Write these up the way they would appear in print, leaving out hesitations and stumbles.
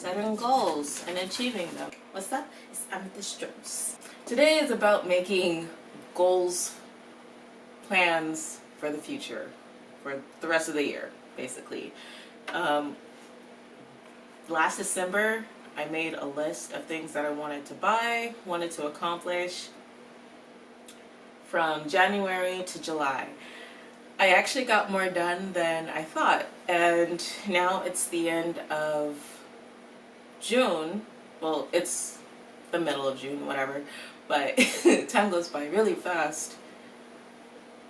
setting goals and achieving them. What's up? It's Amethyst Jones. Today is about making goals, plans for the future, for the rest of the year, basically. Last December, I made a list of things that I wanted to buy, wanted to accomplish from January to July. I actually got more done than I thought, and now it's the end of June. Well, it's the middle of June, whatever, but time goes by really fast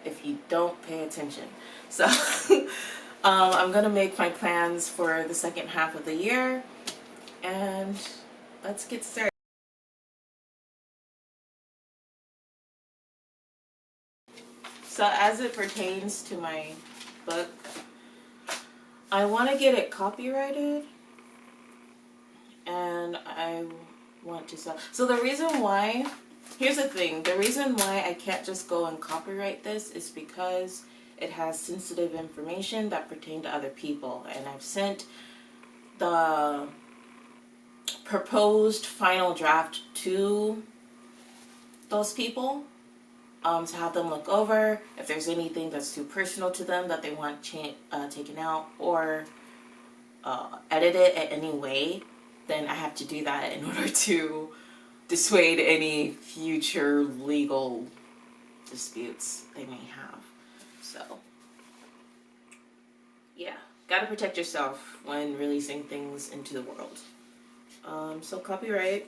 if you don't pay attention. So I'm gonna make my plans for the second half of the year, and let's get started. So as it pertains to my book, I want to get it copyrighted, and I want to sell. So the reason why, here's the thing, the reason why I can't just go and copyright this is because it has sensitive information that pertain to other people, and I've sent the proposed final draft to those people to have them look over. If there's anything that's too personal to them that they want taken out or edited in any way, then I have to do that in order to dissuade any future legal disputes they may have. So yeah, gotta protect yourself when releasing things into the world. So copyright.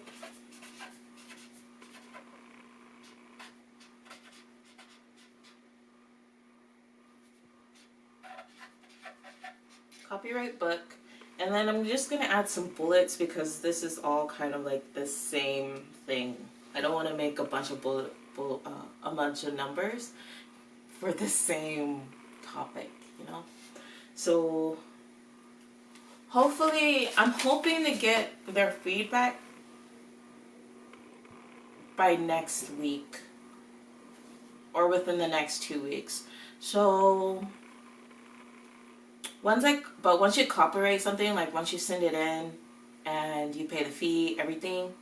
Copyright book, and then I'm just gonna add some bullets because this is all kind of like the same thing. I don't want to make a bunch of a bunch of numbers for the same topic, you know. So hopefully, I'm hoping to get their feedback by next week or within the next 2 weeks. So once you copyright something, like once you send it in and you pay the fee, everything,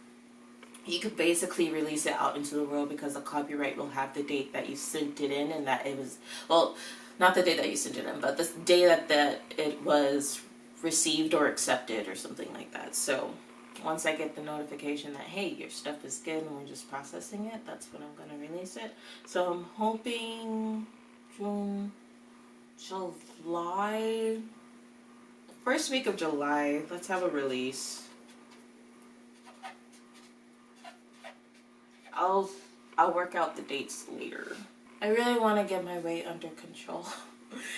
you could basically release it out into the world because the copyright will have the date that you sent it in, and that it was, well, not the day that you sent it in, but the day that it was received or accepted or something like that. So once I get the notification that, hey, your stuff is good and we're just processing it, that's when I'm going to release it. So I'm hoping June, July, first week of July, let's have a release. I'll work out the dates later. I really want to get my weight under control.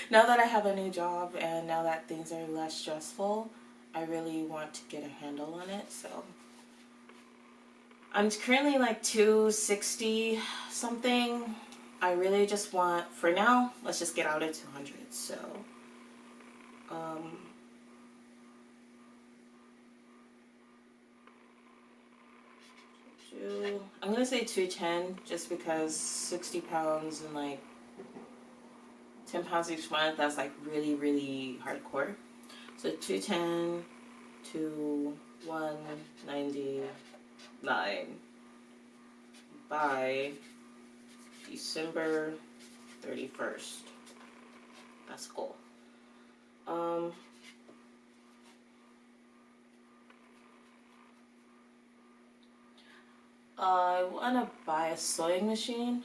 Now that I have a new job and now that things are less stressful, I really want to get a handle on it. So I'm currently like 260 something. I really just want, for now, let's just get out at 200. So I'm gonna say 210 just because 60 pounds and like 10 pounds each month, that's like really hardcore. So 210 to 199 by December 31st. That's cool. I want to buy a sewing machine.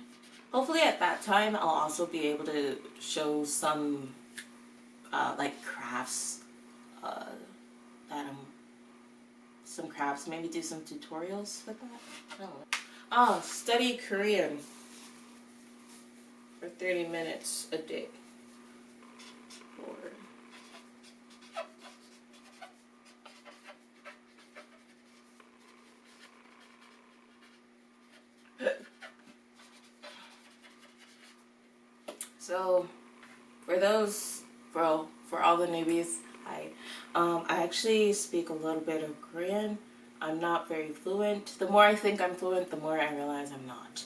Hopefully at that time I'll also be able to show some like crafts, some crafts, maybe do some tutorials with that. I don't know. Oh, study Korean for 30 minutes a day. So for all the newbies, I actually speak a little bit of Korean. I'm not very fluent. The more I think I'm fluent, the more I realize I'm not.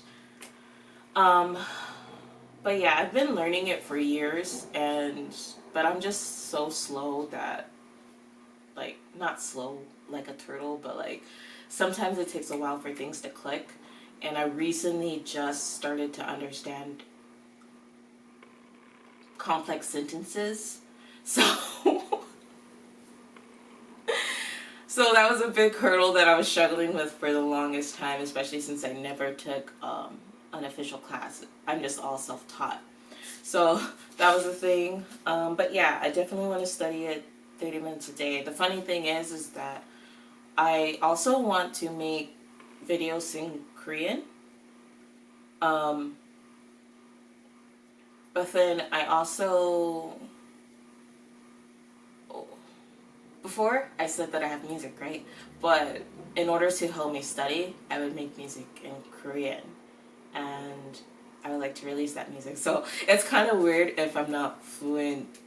But yeah, I've been learning it for years, but I'm just so slow that like, not slow like a turtle, but like sometimes it takes a while for things to click. And I recently just started to understand complex sentences. So so that was a big hurdle that I was struggling with for the longest time, especially since I never took an official class. I'm just all self-taught. So that was the thing. But yeah, I definitely want to study it 30 minutes a day. The funny thing is that I also want to make videos in Korean. But then I also, before I said that I have music, right? But in order to help me study, I would make music in Korean. And I would like to release that music. So it's kind of weird if I'm not fluent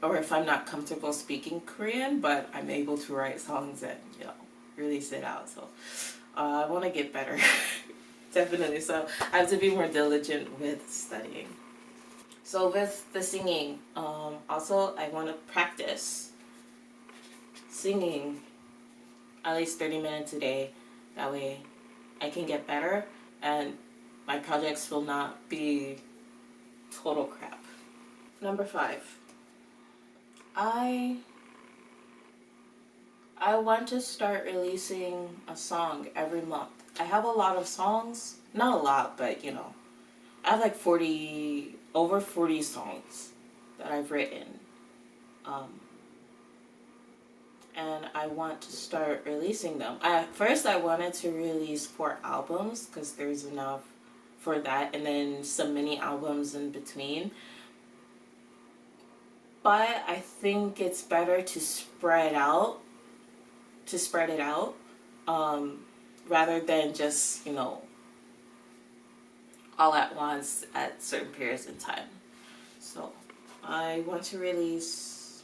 or if I'm not comfortable speaking Korean, but I'm able to write songs and, you know, release it out. So I want to get better. Definitely. So I have to be more diligent with studying. So with the singing, also I want to practice singing at least 30 minutes a day. That way I can get better and my projects will not be total crap. Number 5. I want to start releasing a song every month. I have a lot of songs. Not a lot, but you know. I have like over 40 songs that I've written. And I want to start releasing them. First I wanted to release 4 albums because there's enough for that, and then some mini albums in between. But I think it's better to spread it out, rather than just, you know, all at once at certain periods in time. So I want to release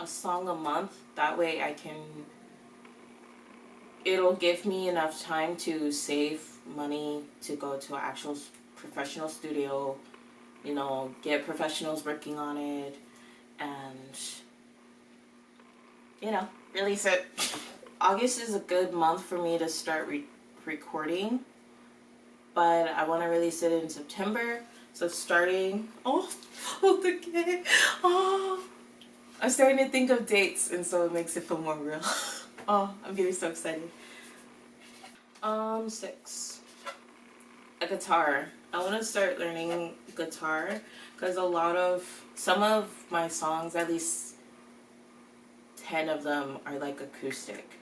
a song a month. That way it'll give me enough time to save money to go to an actual professional studio, you know, get professionals working on it, and, you know, release it. August is a good month for me to start recording, but I want to release it in September. So starting, okay, I'm starting to think of dates, and so it makes it feel more real. I'm getting so excited. 6. A guitar. I want to start learning guitar because some of my songs, at least 10 of them, are like acoustic.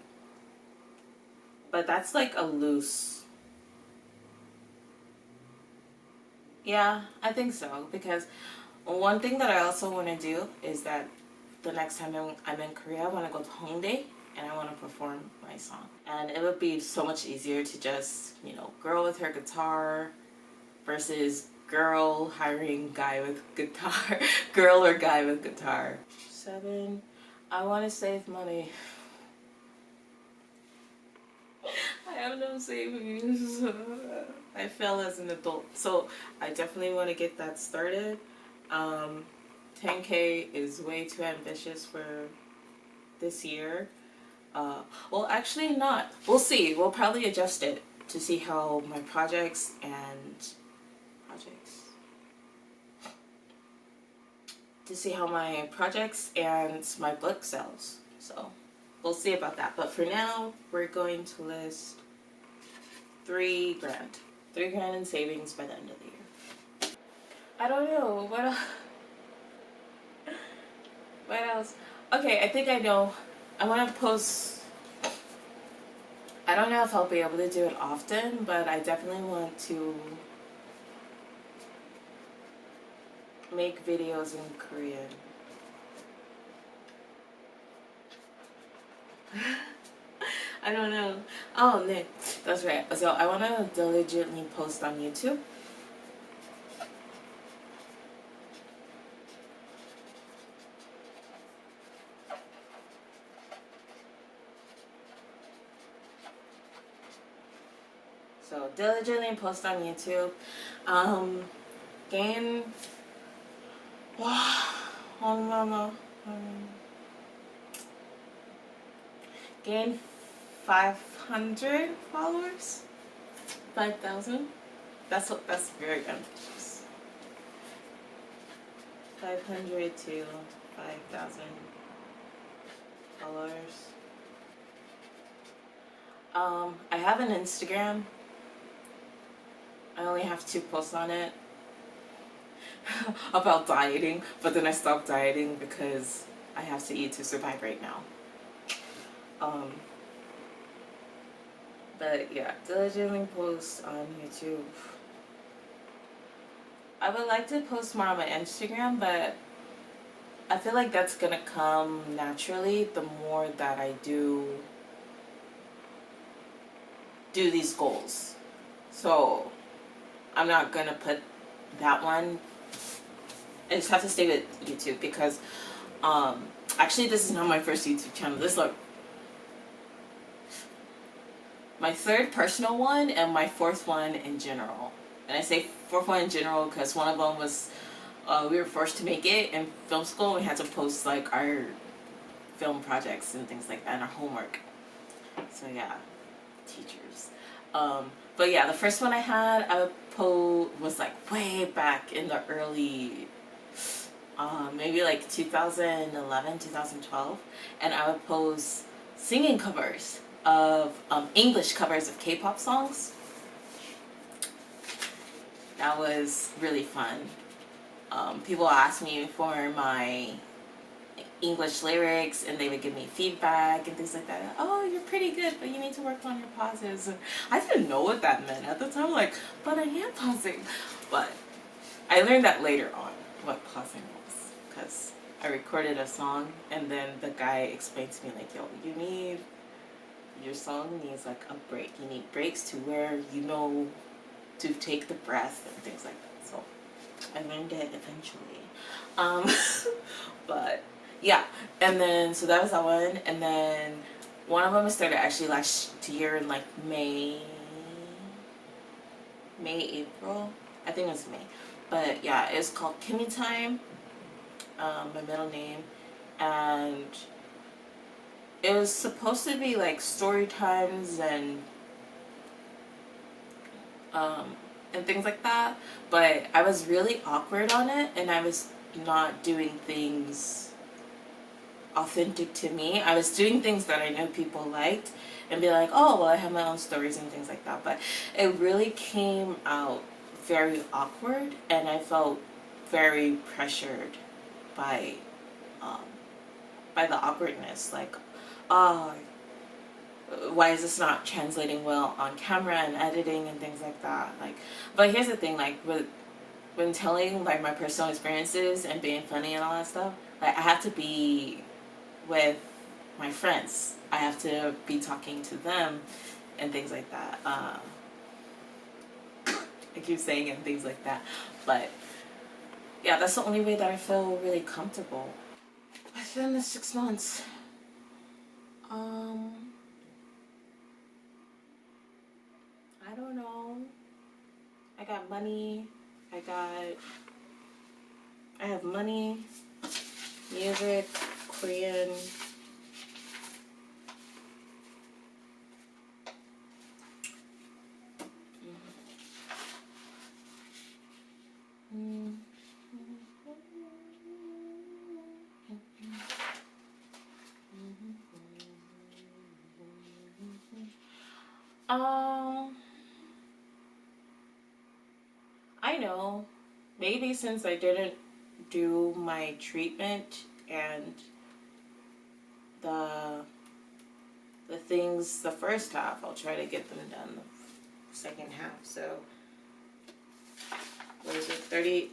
But that's like a loose. Yeah, I think so, because one thing that I also want to do is that the next time I'm in Korea, I want to go to Hongdae and I want to perform my song. And it would be so much easier to just, you know, girl with her guitar versus girl hiring guy with guitar. Girl or guy with guitar. 7. I want to save money. I have no savings. I fail as an adult. So I definitely want to get that started. 10K is way too ambitious for this year. Well, actually not. We'll see. We'll probably adjust it to see how my projects my book sells. So we'll see about that. But for now, we're going to list $3 grand. $3 grand in savings by the end of the year. I don't know. What else? Okay, I think I know. I want to post. I don't know if I'll be able to do it often, but I definitely want to make videos in Korean. I don't know. Oh, no. That's right. So I want to diligently post on YouTube. So diligently post on YouTube. Gain. Oh no. gained 500 followers. 5,000. That's very ambitious. 500 to 5,000 followers. I have an Instagram. I only have 2 posts on it about dieting, but then I stopped dieting because I have to eat to survive right now. But yeah, diligently post on YouTube. I would like to post more on my Instagram, but I feel like that's gonna come naturally the more that I do these goals. So I'm not gonna put that one. I just have to stay with YouTube because actually this is not my first YouTube channel. This is like my 3rd personal one and my 4th one in general. And I say 4th one in general because one of them was we were forced to make it in film school. We had to post like our film projects and things like that and our homework. So yeah, teachers. But yeah, the first one I had was like way back in the early maybe like 2011, 2012, and I would post singing covers of English covers of K-pop songs. That was really fun. People asked me for my English lyrics and they would give me feedback and things like that. Oh, you're pretty good, but you need to work on your pauses. And I didn't know what that meant at the time, like, but I am pausing. But I learned that later on, what pausing was, because I recorded a song and then the guy explained to me like, yo, your song needs like a break. You need breaks to where you know to take the breath and things like that. So I learned it eventually. But yeah, and then so that was that one, and then one of them started actually last year in like May, April. I think it was May. But yeah, it's called Kimmy Time, my middle name, and it was supposed to be like story times and things like that, but I was really awkward on it and I was not doing things authentic to me. I was doing things that I know people liked and be like, oh, well, I have my own stories and things like that, but it really came out very awkward and I felt very pressured by the awkwardness, like, oh, why is this not translating well on camera and editing and things like that. Like, but here's the thing, like when telling like my personal experiences and being funny and all that stuff, like I have to be with my friends. I have to be talking to them and things like that. I keep saying and things like that, but yeah, that's the only way that I feel really comfortable. I've been in 6 months. I don't know. I got money. I have money, music, Korean. I know. Maybe since I didn't do my treatment and the things the first half, I'll try to get them done the second half. So what is it? 30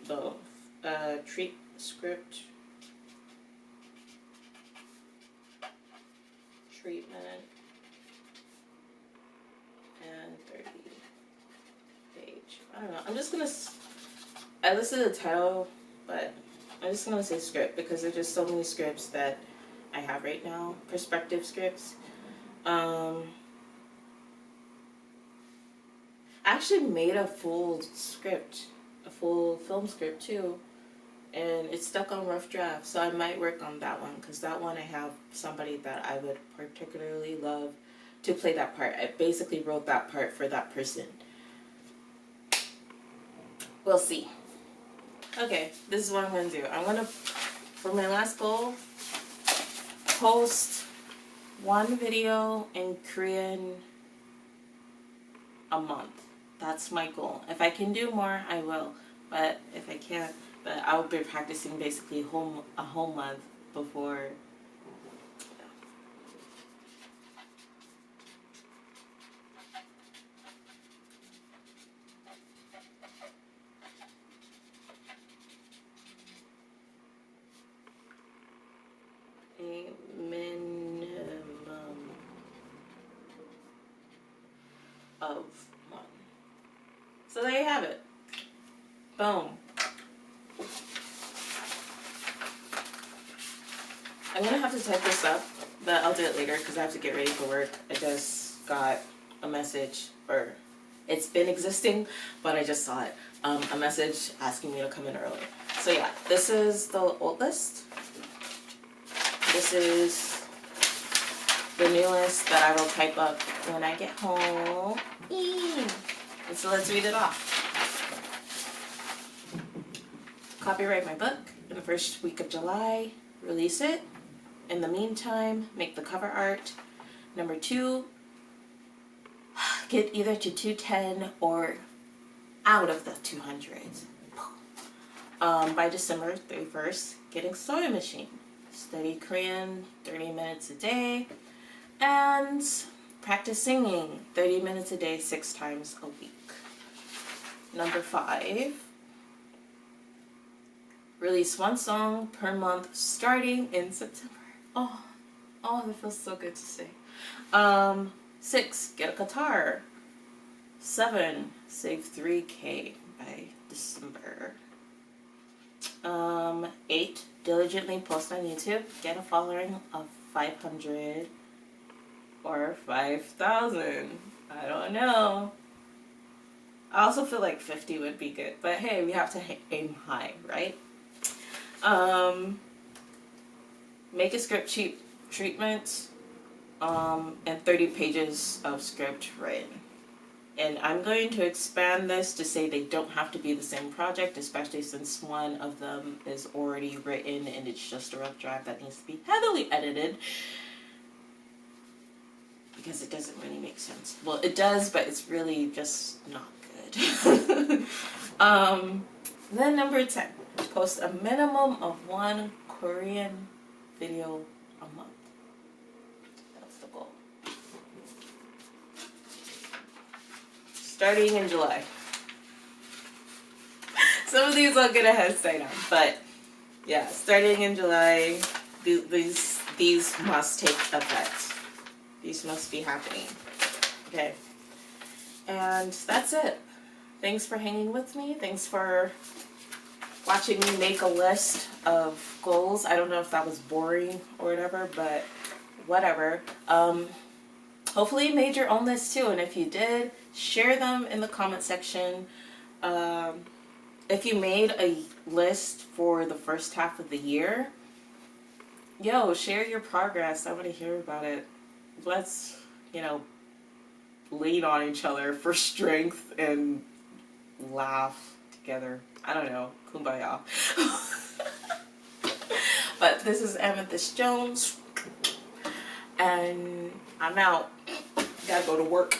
treat script treatment and 30 page. I don't know. I listed the title, but I'm just gonna say script because there's just so many scripts that I have right now. Perspective scripts. I actually made a full script, a full film script too. and it's stuck on rough draft, so I might work on that one, because that one I have somebody that I would particularly love to play that part. I basically wrote that part for that person. We'll see. Okay, this is what I'm going to do. I'm going to, for my last goal, post one video in Korean a month. That's my goal. If I can do more, I will. But if I can't, but I'll be practicing basically a whole month before. A minimum of one. So there you have it. Boom. I'm gonna have to type this up, but I'll do it later because I have to get ready for work. I just got a message, or it's been existing, but I just saw it. A message asking me to come in early. So yeah, this is the old list. This is the new list that I will type up when I get home. And so let's read it off. Copyright my book in the first week of July. Release it. In the meantime, make the cover art. Number 2, get either to 210 or out of the 200s. By December 31st, getting sewing machine. Study Korean 30 minutes a day. And practice singing 30 minutes a day, 6 times a week. Number 5, release 1 song per month starting in September. Oh, that feels so good to say. 6, get a guitar. 7, save 3K by December. 8, diligently post on YouTube. Get a following of 500 or 5,000. I don't know. I also feel like 50 would be good, but hey, we have to aim high, right? Make a script treatment, and 30 pages of script written. And I'm going to expand this to say they don't have to be the same project, especially since one of them is already written and it's just a rough draft that needs to be heavily edited. Because it doesn't really make sense. Well, it does, but it's really just not good. Then number 10, post a minimum of 1 Korean video a month. That's the goal. Starting in July. Some of these I'll get a head start on, but yeah, starting in July, these must take effect. These must be happening. Okay. And that's it. Thanks for hanging with me. Thanks for watching me make a list of goals. I don't know if that was boring or whatever, but whatever. Hopefully you made your own list too, and if you did, share them in the comment section. If you made a list for the first half of the year, yo, share your progress. I want to hear about it. Let's, lean on each other for strength and laugh together. I don't know. Kumbaya. But this is Amethyst Jones, and I'm out. Gotta go to work.